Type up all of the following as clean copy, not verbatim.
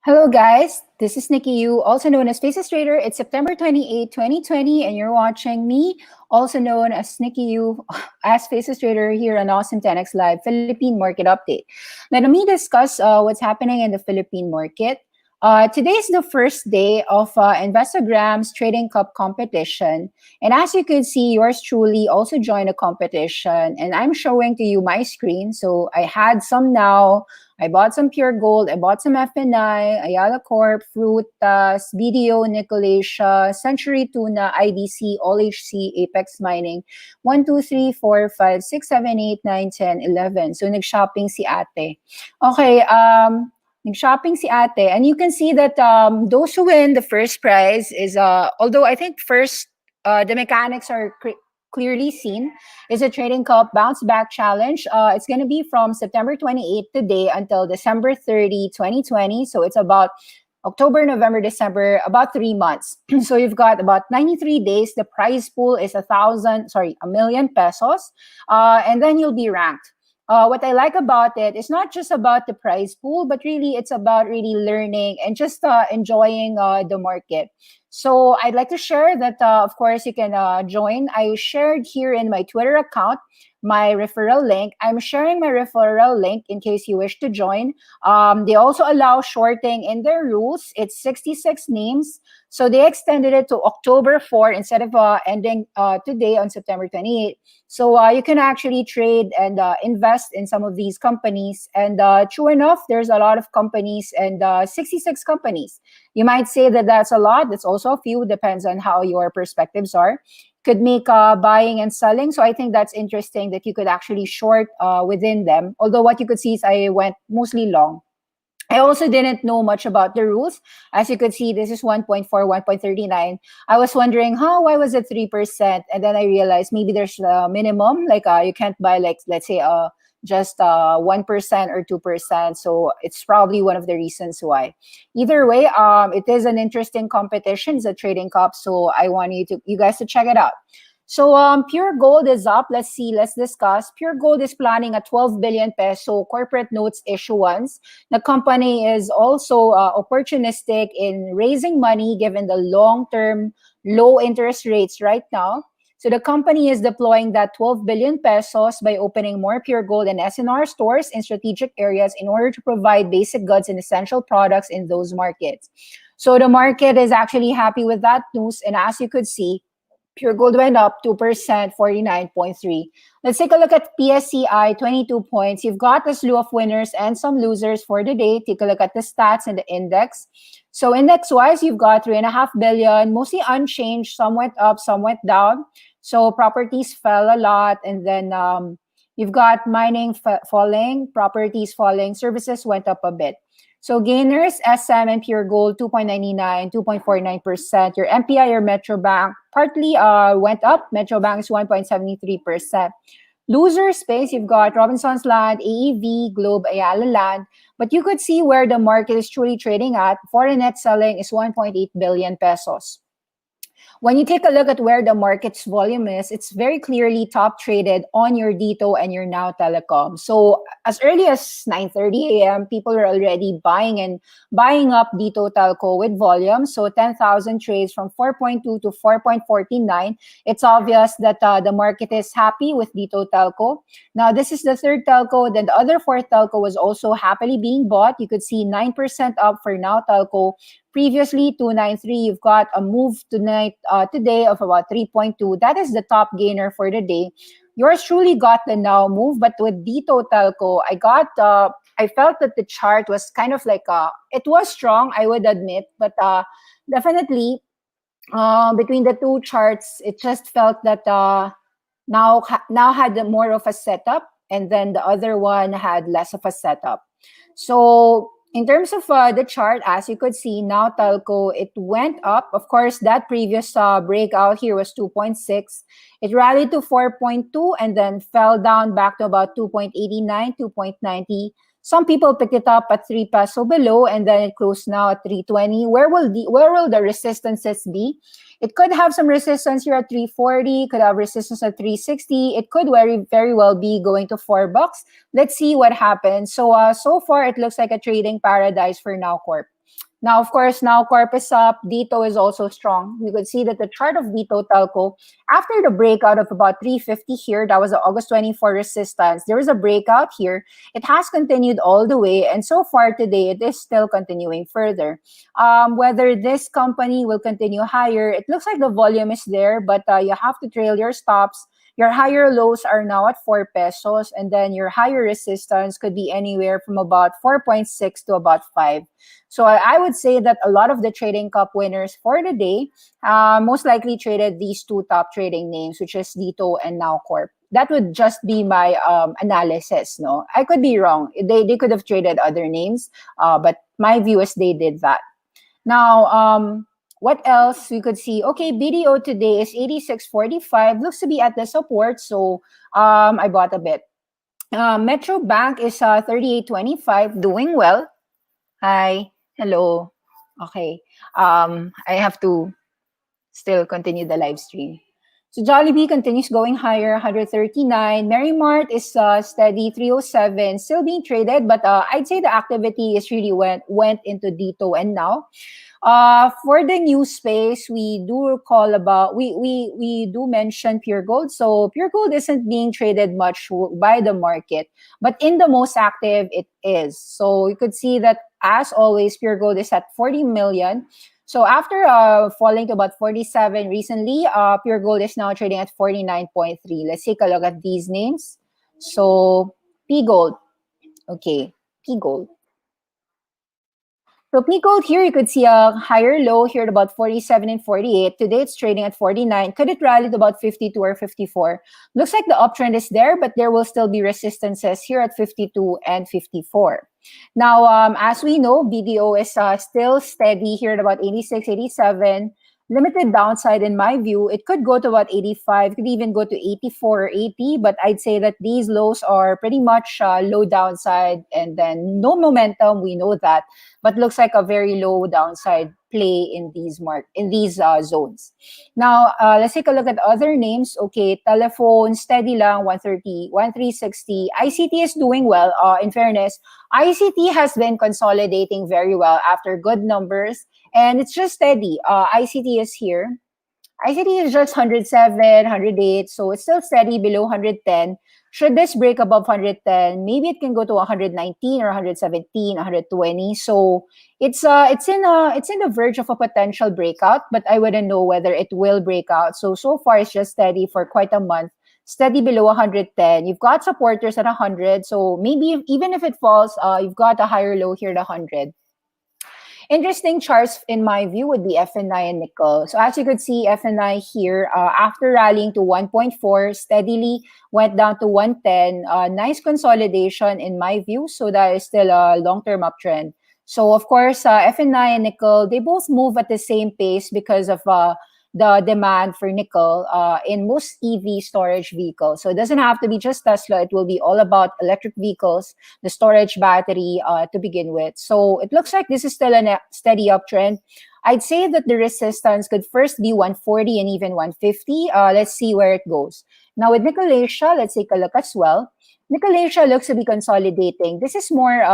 Hello guys, this is Nikki Yu, also known as Faces Trader. It's September 28, 2020, and you're watching me, also known as Nikki Yu, as Faces Trader here on Awesome 10X Live Philippine Market Update. Let me discuss what's happening in the Philippine market. Today is the first day of Investagrams Trading Cup competition. And as you can see, yours truly also joined a competition. And I'm showing to you my screen. So I had some now. I bought some Puregold. I bought some FNI, Ayala Corp, Frutas, BDO, Nicolasia, Century Tuna, IDC, All HC, Apex Mining, 1, 2, 3, 4, 5, 6, 7, 8, 9, 10, 11. So nag-shopping si ate. Okay, nag-shopping si ate. And you can see that those who win the first prize is, although I think first, the mechanics are clearly seen, is a Trading Cup Bounce Back Challenge. It's going to be from September 28th today until December 30, 2020. So it's about October, November, December, about 3 months. So you've got about 93 days. The prize pool is a million pesos. And then you'll be ranked. What I like about it is not just about the prize pool, but really it's about really learning and just enjoying the market. So I'd like to share that, of course, you can join. I shared here in my Twitter account my referral link. I'm sharing my referral link in case you wish to join. They also allow shorting in their rules. It's 66 names. So they extended it to October 4 instead of ending today on September 28. So you can actually trade and invest in some of these companies. And true enough, there's a lot of companies and 66 companies. You might say that that's a lot. That's also a few. Depends on how your perspectives are. Could make buying and selling. So I think that's interesting that you could actually short within them. Although what you could see is I went mostly long. I also didn't know much about the rules. As you could see, this is 1.4, 1.39. I was wondering, why was it 3%? And then I realized maybe there's a minimum, like you can't buy, like, let's say, just 1% or 2%. So it's probably one of the reasons why. Either way, it is an interesting competition. It's a trading cup. So I want you guys to check it out. So Puregold is up. Let's discuss. Puregold is planning a 12 billion peso corporate notes issuance. The company is also opportunistic in raising money given the long-term low interest rates right now. So the company is deploying that 12 billion pesos by opening more Puregold and SNR stores in strategic areas in order to provide basic goods and essential products in those markets. So the market is actually happy with that news. And as you could see, Puregold went up 2%, 49.3. Let's take a look at PSCI, 22 points. You've got a slew of winners and some losers for the day. Take a look at the stats and the index. So index-wise, you've got 3.5 billion, mostly unchanged. Some went up, some went down. So properties fell a lot. And then you've got mining falling, properties falling, services went up a bit. So gainers, SM and Puregold, 2.99, 2.49%. Your MPI or Metro Bank partly went up. Metro Bank is 1.73%. Loser space, you've got Robinson's Land, AEV, Globe, Ayala Land. But you could see where the market is truly trading at. Foreign net selling is 1.8 billion pesos. When you take a look at where the market's volume is, it's very clearly top traded on your Dito and your Now Telecom. So as early as 9:30 a.m., people are already buying up Dito Telco with volume. So 10,000 trades from 4.2 to 4.49. It's obvious that the market is happy with Dito Telco. Now, this is the third telco. Then the other fourth telco was also happily being bought. You could see 9% up for Now Telco. Previously, 293, you've got a move tonight, today of about 3.2. That is the top gainer for the day. Yours truly got the now move, but with Dito Telco, I felt that the chart was kind of like, it was strong, I would admit, but definitely between the two charts, it just felt that now had more of a setup, and then the other one had less of a setup. So in terms of the chart, as you could see, Now Telco, it went up. Of course, that previous breakout here was 2.6. It rallied to 4.2 and then fell down back to about 2.89, 2.90. Some people picked it up at 3 peso below, and then it closed now at 320. Where will the resistances be? It could have some resistance here at 340, could have resistance at 360. It could very, very well be going to $4. Let's see what happens. So, so far, it looks like a trading paradise for Now Corp. Now, of course, now Corp is up. Dito is also strong. You could see that the chart of Dito Telco, after the breakout of about 350 here, that was the August 24 resistance. There was a breakout here. It has continued all the way. And so far today, it is still continuing further. Whether this company will continue higher, it looks like the volume is there, but you have to trail your stops. Your higher lows are now at 4 pesos, and then your higher resistance could be anywhere from about 4.6 to about 5. So I would say that a lot of the trading cup winners for the day most likely traded these two top trading names, which is Dito and Now Corp. That would just be my analysis. No, I could be wrong. They could have traded other names, but my view is they did that. Now, what else we could see? Okay, BDO today is 86.45. Looks to be at the support, so I bought a bit. Metro Bank is 38.25, doing well. Hi, hello. Okay, I have to still continue the live stream. So Jollibee continues going higher, 139. Merrymart is steady, 307, still being traded, but I'd say the activity is really went into Dito and Now. For the new space, we do recall about we do mention Puregold. So Puregold isn't being traded much by the market, but in the most active, it is. So you could see that as always, Puregold is at 40 million. So after falling to about 47 recently, Puregold is now trading at 49.3. Let's take a look at these names. So PGOLD, okay, PGOLD. So PGOLD here, you could see a higher low here at about 47 and 48. Today it's trading at 49. Could it rally to about 52 or 54? Looks like the uptrend is there, but there will still be resistances here at 52 and 54. Now, as we know, BDO is still steady here at about 86, 87. Limited downside in my view. It could go to about 85, could even go to 84 or 80, but I'd say that these lows are pretty much low downside and then no momentum, we know that, but looks like a very low downside play in these zones. Now, let's take a look at other names. Okay, Telephone, steady lang, 130, 1360. ICT is doing well. In fairness, ICT has been consolidating very well after good numbers, and it's just steady. ICT is here. ICT is just 107, 108, so it's still steady below 110. Should this break above 110, maybe it can go to 119 or 117, 120. So it's in the verge of a potential breakout, but I wouldn't know whether it will break out. So far it's just steady for quite a month. Steady below 110. You've got supporters at 100, so maybe even if it falls, you've got a higher low here at 100. Interesting charts in my view would be FNI and nickel. So as you could see, FNI here, after rallying to 1.4, steadily went down to 110. Nice consolidation in my view. So that is still a long-term uptrend. So of course, FNI and nickel, they both move at the same pace because of the demand for nickel in most EV storage vehicles. So it doesn't have to be just Tesla. It will be all about electric vehicles, the storage battery to begin with. So it looks like this is still a steady uptrend. I'd say that the resistance could first be 140 and even 150. Let's see where it goes. Now with Nickel Asia, let's take a look as well. Nickel Asia looks to be consolidating. This is more,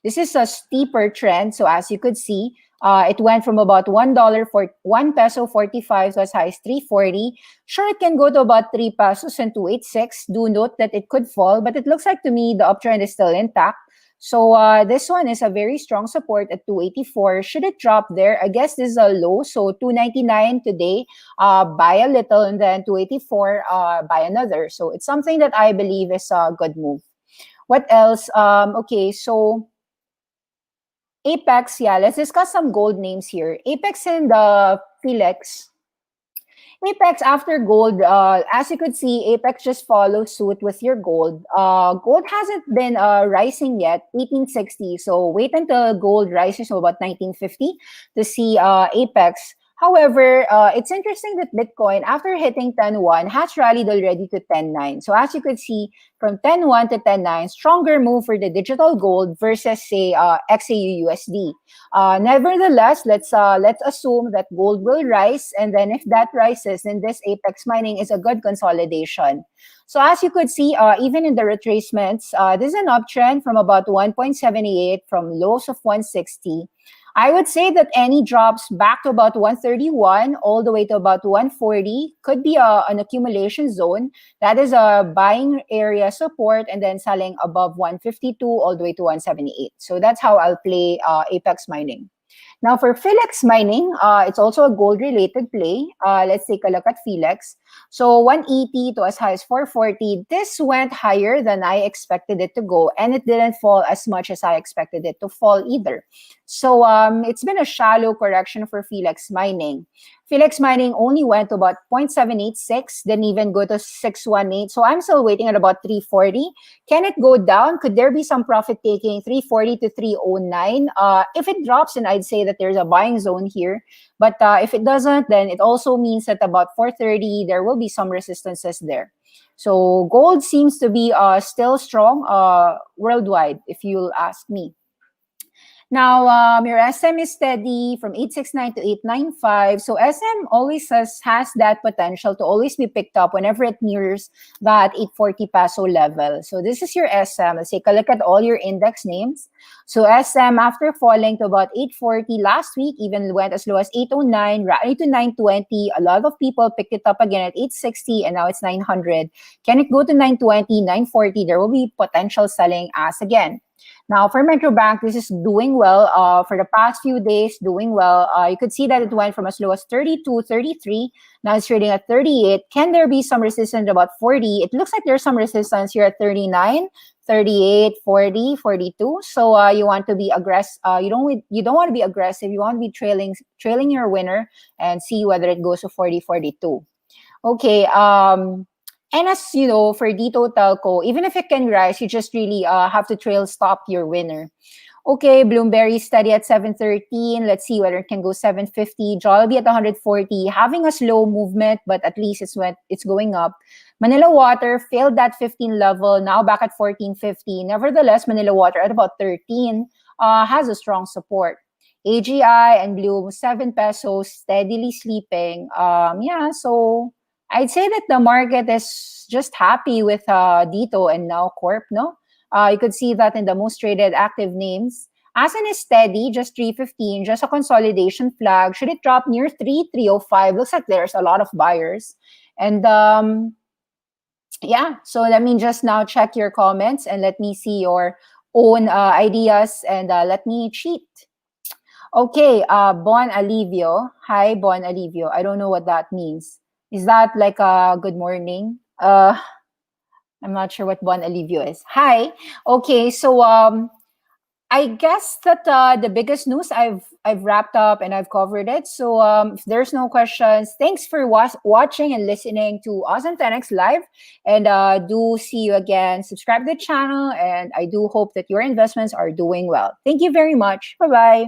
this is a steeper trend. So as you could see, it went from about $1 for 1 peso 45 to as high as 340. Sure, it can go to about 3 pesos and 286. Do note that it could fall, but it looks like to me the uptrend is still intact. So this one is a very strong support at 284. Should it drop there? I guess this is a low. So 299 today, buy a little, and then 284, buy another. So it's something that I believe is a good move. What else? Okay, so Apex, yeah, let's discuss some gold names here. Apex and Philex. Apex after gold, as you could see, Apex just follows suit with your gold. Gold hasn't been rising yet, 1860. So wait until gold rises to about 1950 to see Apex. However, it's interesting that Bitcoin, after hitting 10.1, has rallied already to 10.9. So as you could see, from 10.1 to 10.9, stronger move for the digital gold versus, say, XAU USD. Nevertheless, let's assume that gold will rise, and then if that rises, then this Apex mining is a good consolidation. So as you could see, even in the retracements, this is an uptrend from about 1.78 from lows of 160. I would say that any drops back to about 131 all the way to about 140 could be an accumulation zone. That is a buying area support and then selling above 152 all the way to 178. So that's how I'll play Apex mining. Now for Philex mining, it's also a gold-related play. Let's take a look at Philex. So 180 to as high as 440. This went higher than I expected it to go, and it didn't fall as much as I expected it to fall either. So it's been a shallow correction for Philex mining. Philex mining only went to about 0.786, didn't even go to 618. So I'm still waiting at about 340. Can it go down? Could there be some profit taking 340 to 309? If it drops, then I'd say that there's a buying zone here. But if it doesn't, then it also means that about 430, there will be some resistances there. So gold seems to be still strong worldwide, if you'll ask me. Now, your SM is steady from 869 to 895. So SM always has that potential to always be picked up whenever it nears that 840 peso level. So this is your SM. Let's take a look at all your index names. So SM, after falling to about 840 last week, even went as low as 809, rallied to 920. A lot of people picked it up again at 860, and now it's 900. Can it go to 920, 940? There will be potential selling as again. Now, for Metro Bank, this is doing well. For the past few days, doing well. You could see that it went from as low as 32, 33. Now it's trading at 38. Can there be some resistance about 40? It looks like there's some resistance here at 39, 38, 40, 42. So you want to be aggressive. You don't want to be aggressive. You want to be trailing your winner and see whether it goes to 40, 42. Okay. And as you know, for Dito Telco, even if it can rise, you just really have to trail stop your winner. Okay, Bloomberry steady at 713. Let's see whether it can go 750. Jollibee at 140, having a slow movement, but at least it's going up. Manila Water failed that 15 level, now back at 1450. Nevertheless, Manila Water at about 13 has a strong support. AGI and Bloom, 7 pesos, steadily sleeping. Yeah, so I'd say that the market is just happy with Dito and now Corp, no? You could see that in the most traded active names. ASEAN is steady, just 315, just a consolidation flag. Should it drop near 305? Looks like there's a lot of buyers. And yeah, so let me just now check your comments and let me see your own ideas and let me cheat. Okay, Bon Alivio. Hi, Bon Alivio. I don't know what that means. Is that like a good morning? I'm not sure what Bon Alivio is. Hi. Okay, so I guess that the biggest news I've wrapped up and I've covered it. So if there's no questions, thanks for watching and listening to Awesome 10X Live. And do see you again. Subscribe to the channel, and I do hope that your investments are doing well. Thank you very much. Bye-bye.